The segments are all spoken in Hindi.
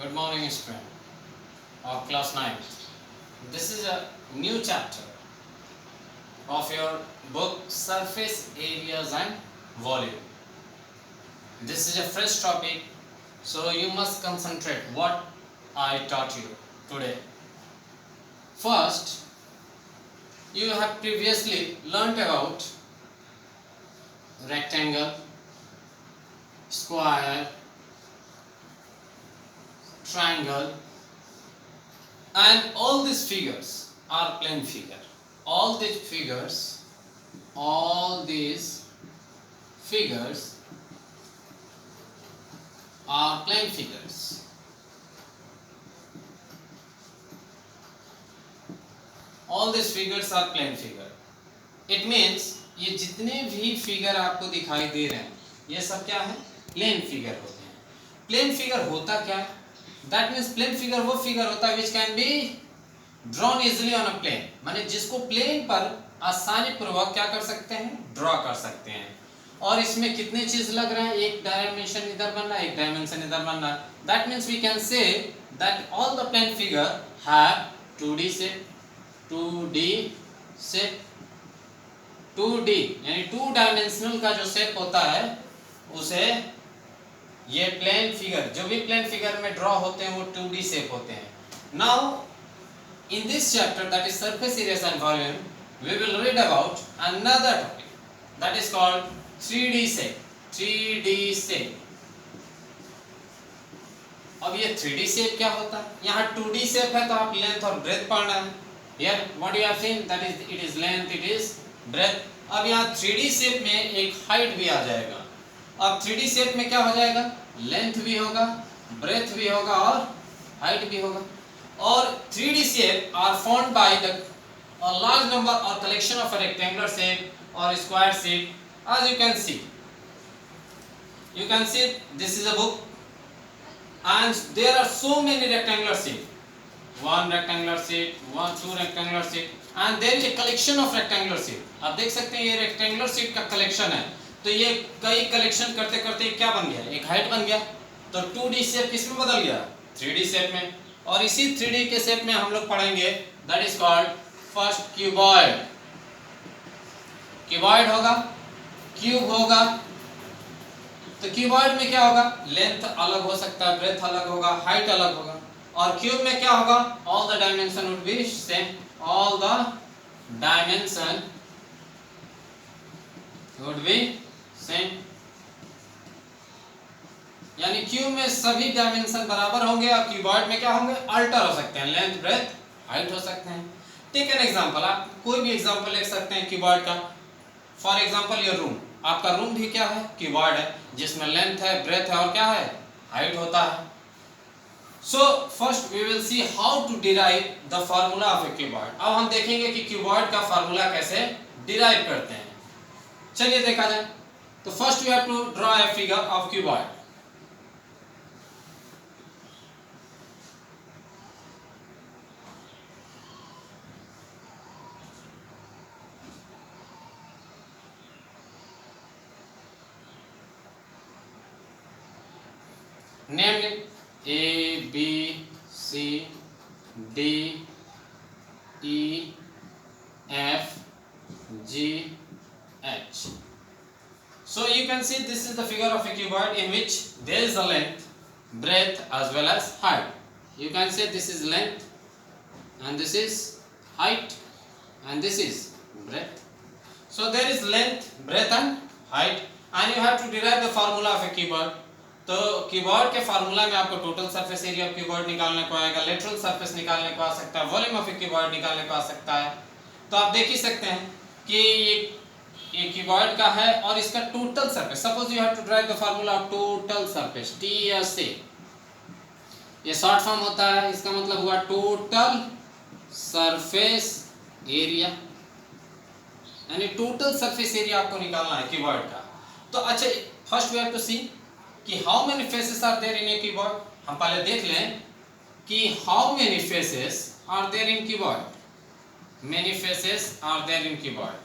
Good morning, student of class 9. This is a new chapter of your book Surface Areas and Volume. This is a fresh topic, so you must concentrate what I taught you today. First, you have previously learnt about rectangle, square, triangle, and all these figures are plane figure. All these figures are plane figures. All these figures are plane figure. It means ये जितने भी फिगर आपको दिखाई दे रहे हैं ये सब क्या है? प्लेन फिगर होते हैं. प्लेन फिगर होता क्या है? दैट मीन्स प्लेन फिगर वो फिगर होता है which can be drawn easily on a plane, माने जिसको प्लेन पर आसानी पूर्वक क्या कर सकते हैं? ड्रॉ कर सकते हैं. और इसमें कितने चीज लग रहे हैं? एक डायमेंशन इधर बन रहा है, एक डायमेंशन इधर बन रहा है. That means we can say that all the plane figure have 2D shape, 2D shape, 2D यानी 2 डायमेंशनल का जो शेप होता है उसे ये प्लेन फिगर, जो भी प्लेन फिगर में ड्रॉ होते हैं वो 2D शेप होते हैं. Now in this chapter that is surface areas and volume we will read about another topic that is called 3D shape. 3D shape. अब ये 3D shape क्या होता है? यहाँ 2D shape है तो आप लेंथ और ब्रेथ पढ़ना है. Here what you have seen that is it is length, it is breadth. अब यहाँ 3D shape में एक हाइट भी आ जाएगा. अब 3D shape में क्या हो जाएगा? लेंथ भी होगा, ब्रेथ भी होगा और हाइट भी होगा. और 3D shape are formed by the a large number or collection of a rectangular shape or square shape. As you can see this is a book and there are so many rectangular shape. One rectangular shape, two rectangular shape, and there is a collection of rectangular shape. आप देख सकते हैं ये rectangular shape का collection है. तो ये कई collection करते करते क्या बन गया? एक height बन गया. तो 2D shape किस में बदल गया? 3D shape में. और इसी 3D के shape में हम लोग पढ़ेंगे that is called first cuboid. cuboid होगा, क्यूब होगा. तो क्यूबॉइड में क्या होगा? लेंथ अलग हो सकता है, ब्रेथ अलग होगा, हाइट अलग होगा. और क्यूब में क्या होगा? All the dimension would be same. All the dimension would be same. यानी क्यूब में सभी डायमेंशन बराबर होंगे और क्यूबॉइड में क्या होंगे? अल्टर हो सकते हैं, लेंथ ब्रेथ हाइट हो सकते हैं. टेक एन एग्जांपल, आप कोई भी एग्जांपल लिख सकते हैं क्यूबॉइड का. For example your room. आपका रूम भी क्या है? क्यूबॉइड है, जिसमें लेंथ है, ब्रेथ है और क्या है? हाइट होता है. So first we will see how to derive the formula of a cuboid. अब हम देखेंगे कि क्यूबॉइड का फार्मूला कैसे डिराइव करते हैं. चलिए देखा जाए. तो first we have to draw a figure of cuboid. Name it A, B, C, D, E, F, G, H. So you can see this is the figure of a cuboid in which there is a length, breadth as well as height. You can say this is length and this is height and this is breadth. So there is length, breadth and height and you have to derive the formula of a cuboid. तो क्यूबॉइड के फार्मूला में आपको total surface area of cuboid निकालने को आएगा, लेटरल सरफेस निकालने को आ सकता है, वॉल्यूम ऑफ ए क्यूबॉइड निकालने को आ सकता है. तो आप देख ही सकते हैं कि ये क्यूबॉइड का है और इसका total surface. Suppose you have to drive the formula of total surface, TSA. ये शॉर्ट फॉर्म होता है, इसका मतलब हुआ टोटल सरफेस एरिया, यानी टोटल सरफेस एरिया आपको निकालना है क्यूबॉइड का. तो अच्छा, first we have to see कि how many faces are there in a cuboid. हम पहले देख लें कि how many faces are there in cuboid. Many faces are there in cuboid.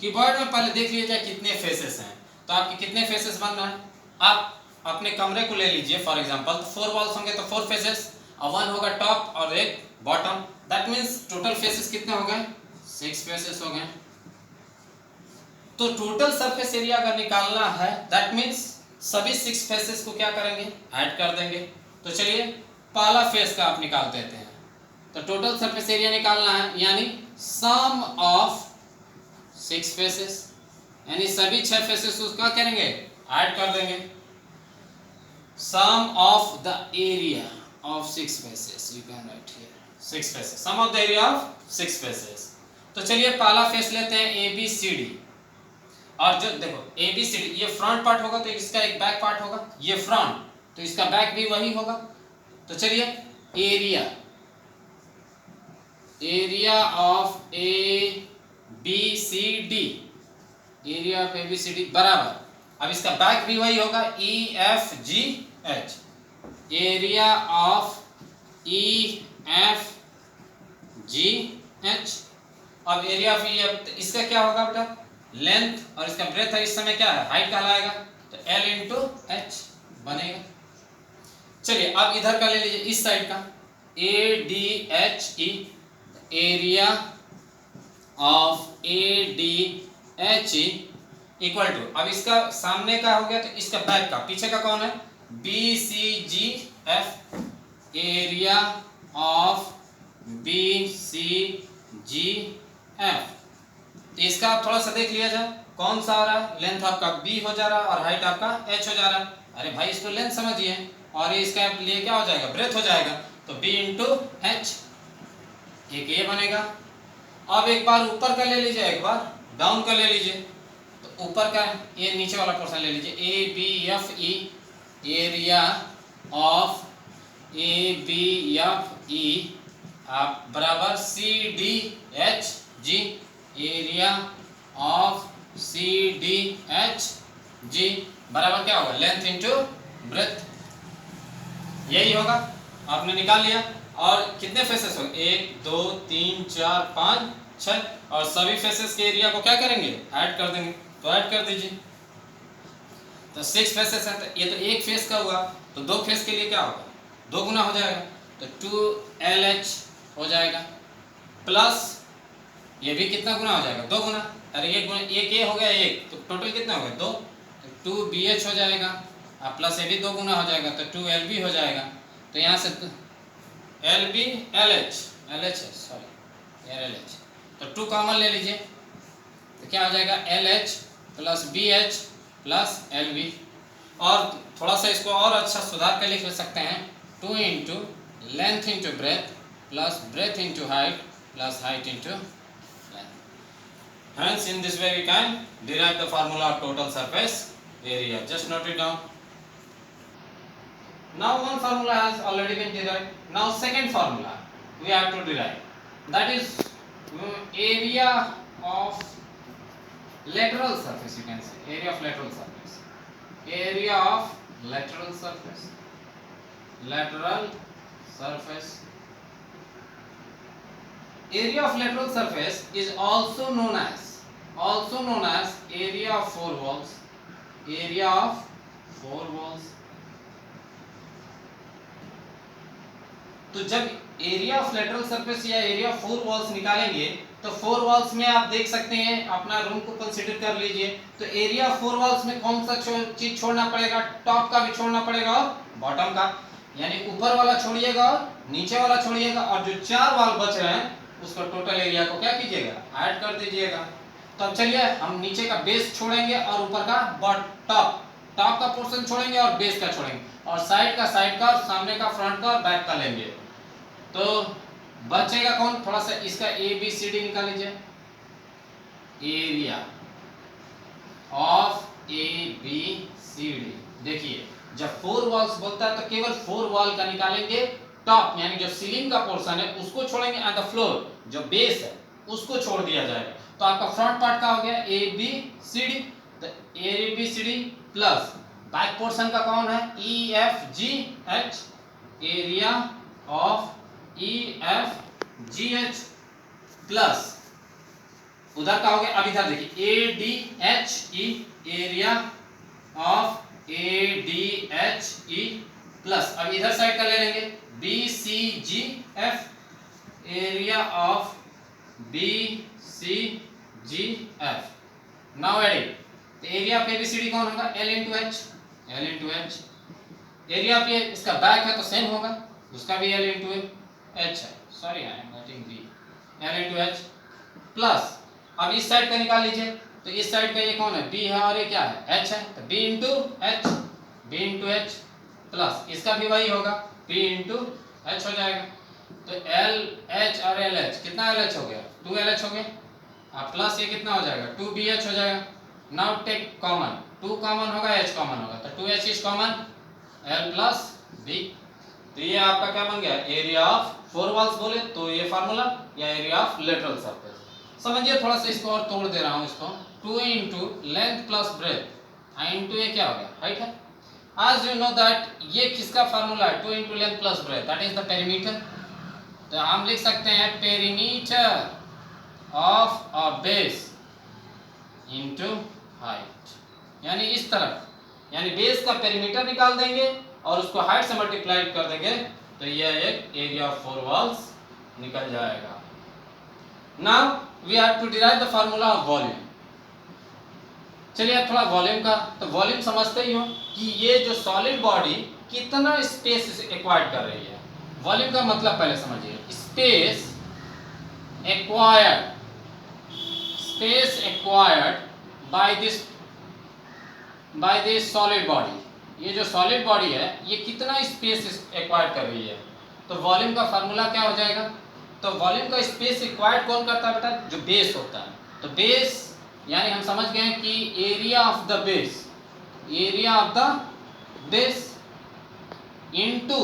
Cuboid में पहले देख लिया जाए कितने फेसेस हैं. तो आपके कितने फेसेस बन रहे हैं? आप अपने कमरे को ले लीजिए फॉर एग्जांपल, तो 4 वॉल्स होंगे तो 4 फेसेस, और 1 होगा टॉप और एक bottom, that means total faces कितने हो गए? 6 फेसेस हो गए। तो टोटल सरफेस एरिया अगर निकालना है दैट मीन्स सभी 6 फेसेस को क्या करेंगे? ऐड कर देंगे। तो चलिए पहला फेस का आप निकाल देते हैं। तो टोटल सरफेस एरिया निकालना है, यानी सम ऑफ 6 फेसेस, यानी सभी 6 फेसेस को क्या करेंगे? ऐड कर देंगे। Sum of the area of 6 faces, you can write here 6 faces, sum of the area of 6 faces. तो चलिए पहला फेस लेते हैं ए बी सी डी। और जो देखो ए बी सी डी, ये फ्रंट पार्ट होगा तो इसका एक बैक पार्ट होगा, ये फ्रंट तो इसका बैक भी वही होगा। तो चलिए area, area of A B C D, area of A B C D बराबर, अब इसका बैक भी वही होगा E F G H, area of E F G H. अब एरिया ऑफ ई एफ, इसका क्या होगा बेटा? लेंथ, और इसका ब्रेथ है, इस समय क्या है? हाइट कहलाएगा, तो L इंटू एच बनेगा। चलिए अब इधर का ले लीजिए, इस साइड का A D H E, area of A D H E equal to, अब इसका सामने का हो गया तो इसका बैक का, पीछे का कौन है? B C G F, area of B C G F. तो इसका आप थोड़ा सा देख लिया जाए, कौन सा आ रहा है? लेंथ आपका b हो जा रहा है और हाइट आपका h हो जा रहा है। अरे भाई इसको लेंथ समझिए, और इसका लिए क्या हो जाएगा? ब्रेथ हो जाएगा, तो b इंटू एच, एक ये बनेगा। अब एक बार ऊपर का ले लीजिए, एक बार डाउन का ले लीजिए। तो ऊपर का ये नीचे वाला पोर्शन ले लीजिए, A B F E, area of A B F E आप बराबर C D H G, area of C D H G बराबर क्या होगा? लेंथ इंटू ब्रेथ, यही होगा। आपने निकाल लिया। और कितने फेसेस हो? 1 2 3 4 5 6, और सभी फेसेस के एरिया को क्या करेंगे? ऐड कर देंगे। तो ऐड कर दीजिए। तो 6 फेसेस है, तो ये तो एक फेस का हुआ, तो 2 फेस के लिए क्या होगा? 2 गुना हो जाएगा, तो 2LH हो जाएगा, प्लस ये भी कितना गुना हो जाएगा? 2 गुना। अरे एक गुना, एक ये हो गया एक, तो टोटल कितना हो गया? 2, तो 2BH हो जाएगा, और प्लस ये भी 2 गुना हो जाएगा, तो 2LB हो जाएगा। तो यहाँ से LB LH, LH है सॉरी, यार LH, तो 2 कॉमन ले लीजिए, तो क्या हो जाएगा? LH plus BH plus LB। और थोड़ा सा इसको और अच्छा सुधार कर लिख सकते हैं, 2 into length into breadth plus breadth into height plus height into length. Hence, in this way we can derive the formula of total surface area. Just note it down. Now one formula has already been derived. Now second formula we have to derive. That is area of lateral surface. You can say area of lateral surface. Area of lateral surface. Lateral surface. Area of lateral surface is also known as area of 4 walls. Area of 4 walls. तो जब एरिया ऑफ लेटरल सरफेस या एरिया ऑफ 4 वॉल्स निकालेंगे, तो 4 वॉल्स में आप देख सकते हैं, अपना रूम को कंसीडर कर लीजिए। तो एरिया ऑफ 4 वॉल्स में कौन सा चीज छोड़ना पड़ेगा? टॉप का भी छोड़ना पड़ेगा और बॉटम का, यानी ऊपर वाला छोड़िएगा और नीचे वाला छोड़िएगा, और जो 4 वॉल बच रहे हैं उसको टोटल एरिया को क्या कीजिएगा? ऐड कर दीजिएगा। तो अब चलिए हम नीचे का बेस छोड़ेंगे और ऊपर का टॉप का पोर्शन छोड़ेंगे और बेस का छोड़ेंगे, और साइड का और सामने का, फ्रंट का और बैक का लेंगे। तो बचेगा कौन? थोड़ा सा इसका ABCD निकाल लीजिए। एरिया ऑफ ABCD, देखिए जब 4 वॉल्स बोलता है तो केवल 4 वॉल का निकालेंगे, टॉप यानी जो सीलिंग का पोर्शन है उसको छोड़ेंगे, एंड द फ्लोर जो बेस है उसको छोड़ दिया जाएगा। तो आपका फ्रंट पार्ट का हो गया ABCD, तो ABCD प्लस बैक पोर्शन का कौन है? EFGH, area of EFGH plus उधर का हो गया, अब इधर देखिए ADHE, area of ADHE plus, अब इधर साइड का ले लेंगे BCGF, area of BCGF। Now adding, तो एरिया ऑफ ABCD कौन होगा? L into H। Area of ये इसका बैक है तो सेम होगा, उसका भी L इंटू H है, sorry I am writing B, L into H plus, अब इस साइड का निकाल लीजिए, तो इस साइड का ये कौन है? B है और ये क्या है? H है, तो B इंटू H प्लस इसका भी वही होगा B इंटू H हो जाएगा। तो LH और LH कितना LH हो गया? 2LH हो गया, अब प्लस ये कितना हो जाएगा? 2BH हो जाएगा। नाउ टेक कॉमन, 2 कॉमन होगा, H कॉमन होगा, तो 2H is common, L plus B। तो ये आपका क्या बन गया? एरिया ऑफ 4 वॉल्स बोले तो ये फार्मूला, या एरिया ऑफ लेटरल सरफेस। समझिए, थोड़ा सा इसको और तोड़ दे रहा हूँ इसको, 2 into length plus breadth, into ये क्या हो गया? हाइट है। As you know that ये किसका फार्मूला है? 2 into length plus breadth, that is the perimeter. तो हम लिख सकते हैं perimeter of a base into height, यानी इस तरफ, यानी बेस का पेरीमीटर निकाल देंगे और उसको हाइट से मल्टीप्लाई कर देंगे, तो यह एक एरिया ऑफ 4 वॉल्स निकल जाएगा। Now we have to derive the formula of volume. चलिए अब थोड़ा वॉल्यूम का, तो वॉल्यूम समझते ही हो कि ये जो सॉलिड बॉडी कितना स्पेस एक्वायर्ड कर रही है। वॉल्यूम का मतलब पहले समझिए, space acquired by this solid body. ये जो सॉलिड बॉडी है ये कितना स्पेस एक्वायर्ड कर रही है, तो वॉल्यूम का फार्मूला क्या हो जाएगा? तो वॉल्यूम का स्पेस एक्वायर्ड कौन करता है बेटा? जो बेस होता है। तो बेस यानी हम समझ गए कि area of the base into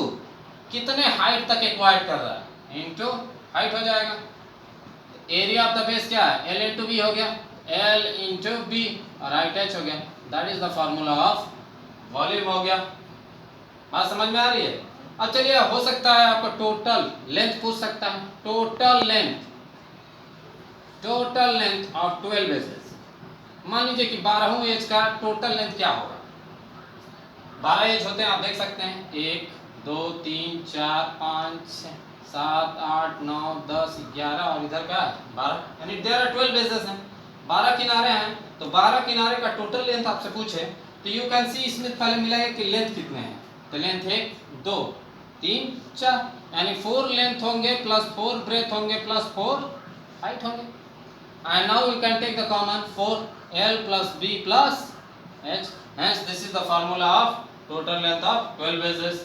कितने हाइट तक एक्वायर्ड कर रहा है, इनटू हाइट हो जाएगा। एरिया ऑफ द बेस क्या है? L इंटू बी हो गया, L इंटू बी और हाइट H हो गया, that is the formula of volume हो गया। बात समझ में आ रही है? अब चलिए, हो सकता है आपको टोटल लेंथ पूछ सकता है, टोटल लेंथ ऑफ 12 बेसेस। मान लीजिए कि 12 एज का टोटल लेंथ क्या होगा? 12 एज होते हैं, आप देख सकते हैं, 1 2 3 4 5 6 7 8 9 10 11 और इधर का 12, यानी देयर आर 12 बेसेस हैं, 12 किनारे हैं। तो 12 किनारे का टोटल लेंथ आपसे पूछे तो यू कैन सी, इसमें पहले मिलेगा कि लेंथ कितने हैं। तो लेंथ 1 2 3 4, यानी 4 लेंथ होंगे प्लस 4 ब्रेथ होंगे प्लस 4 हाइट होंगे। And now we can take the common 4L plus B plus H. Hence this is the formula of total length of 12 bases.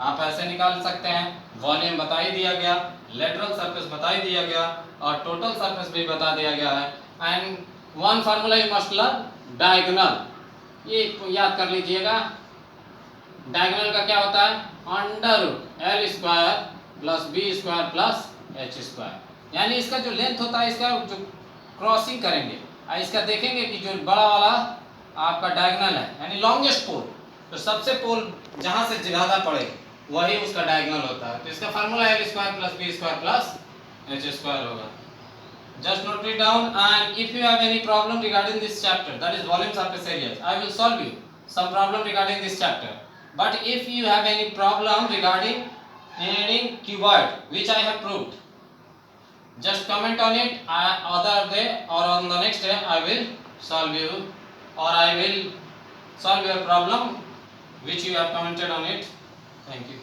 आप ऐसे निकाल सकते हैं, वॉल्यूम बता ही दिया गया, लेटरल सरफेस बता ही दिया गया और टोटल सरफेस भी बता दिया गया है। And one formula you must learn, diagonal. ये याद कर लीजिएगा, डायगोनल का क्या होता है? Under root L square plus B square plus H square. यानी इसका जो लेंथ होता है, इसका जो क्रॉसिंग करेंगे और इसका देखेंगे कि जो बड़ा वाला आपका डायगोनल है, यानी लॉन्गेस्ट पोल, तो सबसे पोल जहां से ज्यादा पड़े वही उसका डायगोनल होता है। तो इसका formula L square plus B square plus H square होगा। Just note it down, and if you have any problem regarding this chapter, that is volume surface areas, I will solve you some problem regarding this chapter. But if you have any problem regarding cuboid, which I have proved, just comment on it. Other day or on the next day I will solve you, or I will solve your problem which you have commented on it. Thank you.